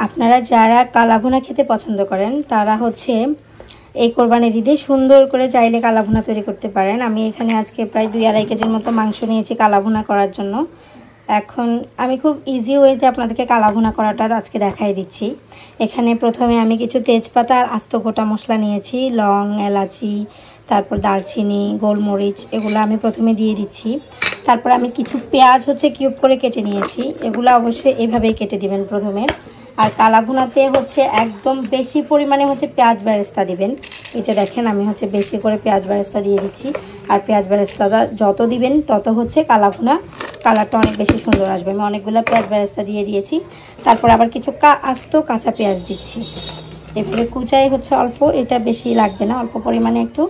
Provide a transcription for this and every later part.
আপনারা যারা কালাভুনা খেতে পছন্দ করেন তারা হচ্ছে এই কোরবানির ঈদে সুন্দর করে চাইলে কালাভুনা তৈরি করতে পারেন। আমি এখানে আজকে প্রায় 2-2.5 কেজির মতো মাংস নিয়েছি কালাভুনা করার জন্য। এখন আমি খুব ইজি ওয়েতে আপনাদেরকে কালাভুনা করাটা আজকে দেখাই দিচ্ছি। এখানে প্রথমে আমি কিছু তেজপাতা আর আস্ত গোটা মশলা নিয়েছি, লং, এলাচি, তারপর দারচিনি, গোলমরিচ, এগুলো আমি প্রথমে দিয়ে দিচ্ছি। তারপর আমি কিছু পেঁয়াজ হচ্ছে কিউব করে কেটে নিয়েছি, এগুলো অবশ্যই এভাবেই কেটে দিবেন প্রথমে। আর কালাভুনাতে হচ্ছে একদম বেশি পরিমাণে হচ্ছে পেঁয়াজ বেরেস্তা দিবেন। এটা দেখেন আমি হচ্ছে বেশি করে পেঁয়াজ বেরেস্তা দিয়ে দিচ্ছি। আর পেঁয়াজ বেরেস্তাটা যত দিবেন তত হচ্ছে কালাভুনা কালারটা অনেক বেশি সুন্দর আসবে। আমি অনেকগুলো পেঁয়াজ বেরেস্তা দিয়ে দিয়েছি। তারপর আবার কিছু আস্ত কাঁচা পেঁয়াজ দিচ্ছি। এভাবে কুচাই হচ্ছে অল্প, এটা বেশি লাগবে না, অল্প পরিমাণে একটু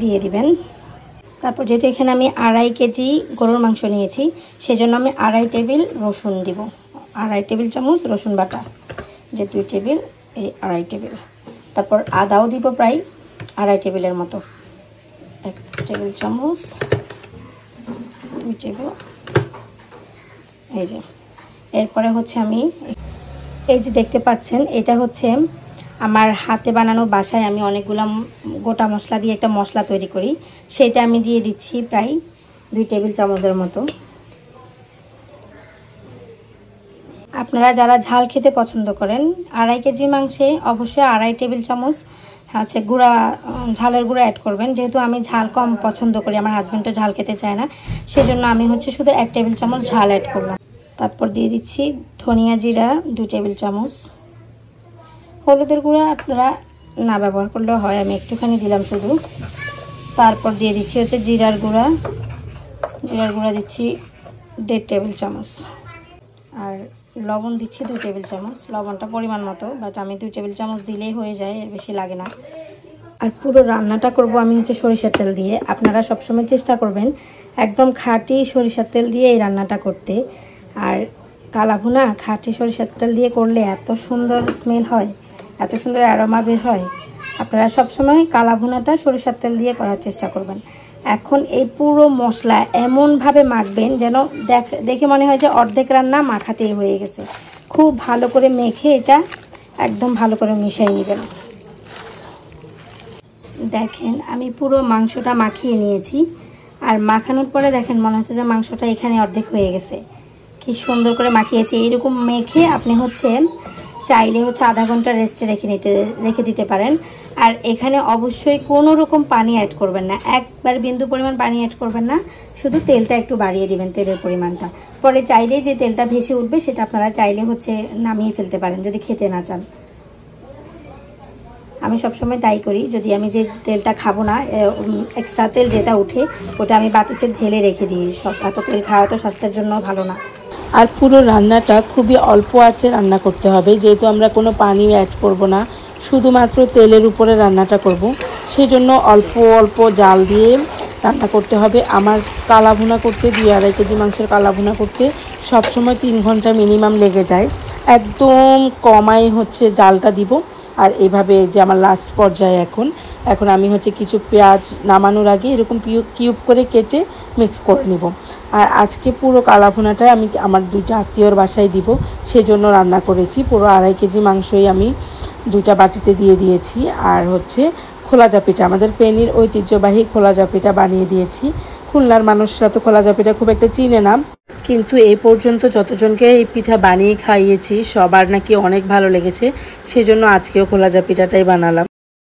দিয়ে দিবেন। তারপর যেহেতু এখানে আমি 2.5 কেজি গরুর মাংস নিয়েছি, সেজন্য আমি 2.5 টেবিল রসুন দিব, 2.5 টেবিল চামচ রসুন বাটা, যে 2 টেবিল এই 2.5 টেবিল। তারপর আদাও দিব প্রায় 2.5 টেবিলের মতো, 1 টেবিল চামচ, 2 টেবিল, এই যে। এরপরে হচ্ছে আমি এই যে দেখতে পাচ্ছেন, এটা হচ্ছে আমার হাতে বানানো, বাসায় আমি অনেকগুলো গোটা মশলা দিয়ে একটা মশলা তৈরি করি, সেটা আমি দিয়ে দিচ্ছি প্রায় 2 টেবিল চামচের মতো। আপনারা যারা ঝাল খেতে পছন্দ করেন, 2.5 কেজি মাংসে অবশ্যই 2.5 টেবিল চামচ হচ্ছে গুঁড়া ঝালের গুঁড়া অ্যাড করবেন। যেহেতু আমি ঝাল কম পছন্দ করি, আমার হাজব্যান্ডও ঝাল খেতে চায় না, সেজন্য আমি হচ্ছে শুধু 1 টেবিল চামচ ঝাল অ্যাড করলাম। তারপর দিয়ে দিচ্ছি ধনিয়া জিরা 2 টেবিল চামচ। হলুদের গুঁড়া আপনারা না ব্যবহার করলেও হয়, আমি একটুখানি দিলাম শুধু। তারপর দিয়ে দিচ্ছি হচ্ছে জিরার গুঁড়া দিচ্ছি 1.5 টেবিল চামচ। আর লবণ দিচ্ছি 2 টেবিল চামচ, লবণটা পরিমাণ মতো, বাট আমি 2 টেবিল চামচ দিলেই হয়ে যায়, এর বেশি লাগে না। আর পুরো রান্নাটা করব আমি হচ্ছে সরিষার তেল দিয়ে। আপনারা সবসময় চেষ্টা করবেন একদম খাঁটি সরিষার তেল দিয়ে এই রান্নাটা করতে। আর কালাভুনা খাঁটি সরিষার তেল দিয়ে করলে এত সুন্দর স্মেল হয়, এত সুন্দর অ্যারোমা বের হয়। আপনারা সবসময় কালাভুনাটা সরিষার তেল দিয়ে করার চেষ্টা করবেন। এখন এই পুরো মশলা এমনভাবে মাখবেন যেন দেখে মনে হয় যে অর্ধেক রান্না মাখাতেই হয়ে গেছে। খুব ভালো করে মেখে এটা একদম ভালো করে মিশিয়ে নেবেন। দেখেন আমি পুরো মাংসটা মাখিয়ে নিয়েছি, আর মাখানোর পরে দেখেন মনে হচ্ছে যে মাংসটা এখানে অর্ধেক হয়ে গেছে। কি সুন্দর করে মাখিয়েছি। এরকম মেখে আপনি হচ্ছে চাইলে হচ্ছে আধা ঘন্টা রেস্টে রেখে দিতে পারেন। আর এখানে অবশ্যই কোনো রকম পানি অ্যাড করবেন না, একবার বিন্দু পরিমাণ পানি অ্যাড করবেন না, শুধু তেলটা একটু বাড়িয়ে দিবেন, তেলের পরিমাণটা। পরে চাইলে যে তেলটা ভেসে উঠবে সেটা আপনারা চাইলে হচ্ছে নামিয়ে ফেলতে পারেন যদি খেতে না চান। আমি সবসময় তাই করি, যদি আমি যে তেলটা খাবো না, এক্সট্রা তেল যেটা উঠে ওটা আমি বাটিতে ঢেলে রেখে দিই। সব এত তেল খাওয়া তো স্বাস্থ্যের জন্য ভালো না। আর পুরো রান্নাটা খুবই অল্প আঁচে রান্না করতে হবে, যেহেতু আমরা কোনো পানি অ্যাড করব না, শুধুমাত্র তেলের উপরে রান্নাটা করব, সেই জন্য অল্প অল্প জাল দিয়ে রান্না করতে হবে। আমার কালাভুনা করতে 2-2.5 কেজি মাংসের কালাভুনা করতে সবসময় 3 ঘন্টা মিনিমাম লেগে যায়। একদম কমাই হচ্ছে জালটা দিব। আর এইভাবে যে আমার লাস্ট পর্যায়ে এখন আমি হচ্ছে কিছু পেঁয়াজ নামানোর আগে এরকম কিউব করে কেটে মিক্স করে নিব। আর আজকে পুরো কালাভুনাটাই আমি আমার 2টা আত্মীয়র বাসায় দিব, সেই জন্য রান্না করেছি। পুরো 2.5 কেজি মাংসই আমি 2টা বাটিতে দিয়ে দিয়েছি। আর হচ্ছে খোলাজা পিঠা, আমাদের পেনির ঐতিহ্যবাহী খোলাজা পিঠা বানিয়ে দিয়েছি। খুলনার মানুষরা তো খোলাজা পিঠা খুব একটা চিনে না, কিন্তু এই পর্যন্ত যতজনকে এই পিঠা বানিয়ে খাইয়েছি সবার নাকি অনেক ভালো লেগেছে, সেজন্য আজকেও খোলাজা পিঠাটাই বানালাম।